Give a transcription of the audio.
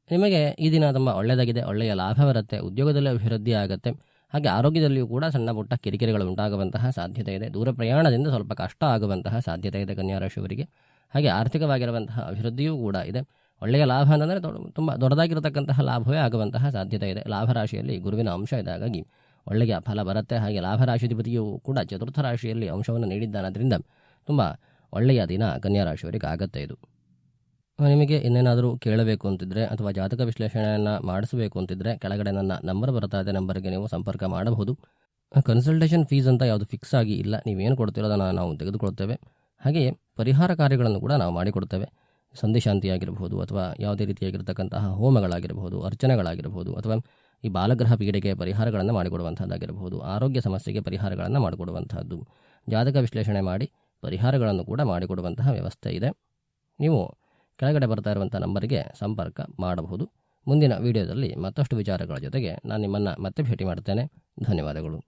ನಿಮಗೆ ಈ ದಿನ ತುಂಬ ಒಳ್ಳೆಯದಾಗಿದೆ, ಒಳ್ಳೆಯ ಲಾಭ ಬರುತ್ತೆ, ಉದ್ಯೋಗದಲ್ಲಿ ಅಭಿವೃದ್ಧಿ ಆಗುತ್ತೆ. ಹಾಗೆ ಆರೋಗ್ಯದಲ್ಲಿಯೂ ಕೂಡ ಸಣ್ಣ ಪುಟ್ಟ ಕಿರಿಕಿರಿಗಳು ಉಂಟಾಗುವಂತಹ ಸಾಧ್ಯತೆ ಇದೆ. ದೂರ ಪ್ರಯಾಣದಿಂದ ಸ್ವಲ್ಪ ಕಷ್ಟ ಆಗುವಂತಹ ಸಾಧ್ಯತೆ ಇದೆ ಕನ್ಯಾ ರಾಶಿಯವರಿಗೆ. ಹಾಗೆ ಆರ್ಥಿಕವಾಗಿರುವಂತಹ ಅಭಿವೃದ್ಧಿಯೂ ಕೂಡ ಇದೆ. ಒಳ್ಳೆಯ ಲಾಭ ಅಂತಂದರೆ ತುಂಬ ದೊಡ್ಡದಾಗಿರತಕ್ಕಂತಹ ಲಾಭವೇ ಆಗುವಂತಹ ಸಾಧ್ಯತೆ ಇದೆ. ಲಾಭರಾಶಿಯಲ್ಲಿ ಗುರುವಿನ ಅಂಶ ಇದೆ, ಹಾಗಾಗಿ ಒಳ್ಳೆಯ ಫಲ ಬರುತ್ತೆ. ಹಾಗೆ ಲಾಭರಾಶಿಧಿಪತಿಯೂ ಕೂಡ ಚತುರ್ಥ ರಾಶಿಯಲ್ಲಿ ಅಂಶವನ್ನು ನೀಡಿದ್ದಾನದ್ರಿಂದ ತುಂಬ ಒಳ್ಳೆಯ ದಿನ ಕನ್ಯಾ ರಾಶಿಯವರಿಗೆ ಆಗುತ್ತೆ ಇದು. ನಿಮಗೆ ಇನ್ನೇನಾದರೂ ಕೇಳಬೇಕು ಅಂತಿದ್ರೆ ಅಥವಾ ಜಾತಕ ವಿಶ್ಲೇಷಣೆಯನ್ನು ಮಾಡಿಸಬೇಕು ಅಂತಿದ್ರೆ ಕೆಳಗಡೆ ನನ್ನ ನಂಬರ್ ಬರ್ತಾ ಇದೆ, ನಂಬರ್ಗೆ ನೀವು ಸಂಪರ್ಕ ಮಾಡಬಹುದು. ಕನ್ಸಲ್ಟೇಷನ್ ಫೀಸ್ ಅಂತ ಯಾವುದು ಫಿಕ್ಸ್ ಆಗಿ ಇಲ್ಲ, ನೀವೇನು ಕೊಡ್ತೀರೋ ಅದನ್ನು ನಾವು ತೆಗೆದುಕೊಳ್ತೇವೆ. ಹಾಗೆಯೇ ಪರಿಹಾರ ಕಾರ್ಯಗಳನ್ನು ಕೂಡ ನಾವು ಮಾಡಿಕೊಡ್ತೇವೆ. ಸಂಧಿಶಾಂತಿಯಾಗಿರಬಹುದು ಅಥವಾ ಯಾವುದೇ ರೀತಿಯಾಗಿರ್ತಕ್ಕಂತಹ ಹೋಮಗಳಾಗಿರಬಹುದು, ಅರ್ಚನೆಗಳಾಗಿರಬಹುದು, ಅಥವಾ ಈ ಬಾಲಗ್ರಹ ಪೀಡೆಗೆ ಪರಿಹಾರಗಳನ್ನು ಮಾಡಿಕೊಡುವಂಥದ್ದಾಗಿರಬಹುದು, ಆರೋಗ್ಯ ಸಮಸ್ಯೆಗೆ ಪರಿಹಾರಗಳನ್ನು ಮಾಡಿಕೊಡುವಂತಹದ್ದು, ಜಾತಕ ವಿಶ್ಲೇಷಣೆ ಮಾಡಿ ಪರಿಹಾರಗಳನ್ನು ಕೂಡ ಮಾಡಿಕೊಡುವಂತಹ ವ್ಯವಸ್ಥೆ ಇದೆ. ನೀವು ಕೆಳಗಡೆ ಬರ್ತಾ ಇರುವಂಥ ನಂಬರಿಗೆ ಸಂಪರ್ಕ ಮಾಡಬಹುದು. ಮುಂದಿನ ವಿಡಿಯೋದಲ್ಲಿ ಮತ್ತಷ್ಟು ವಿಚಾರಗಳ ಜೊತೆಗೆ ನಾನು ನಿಮ್ಮನ್ನು ಮತ್ತೆ ಭೇಟಿ ಮಾಡ್ತೇನೆ. ಧನ್ಯವಾದಗಳು.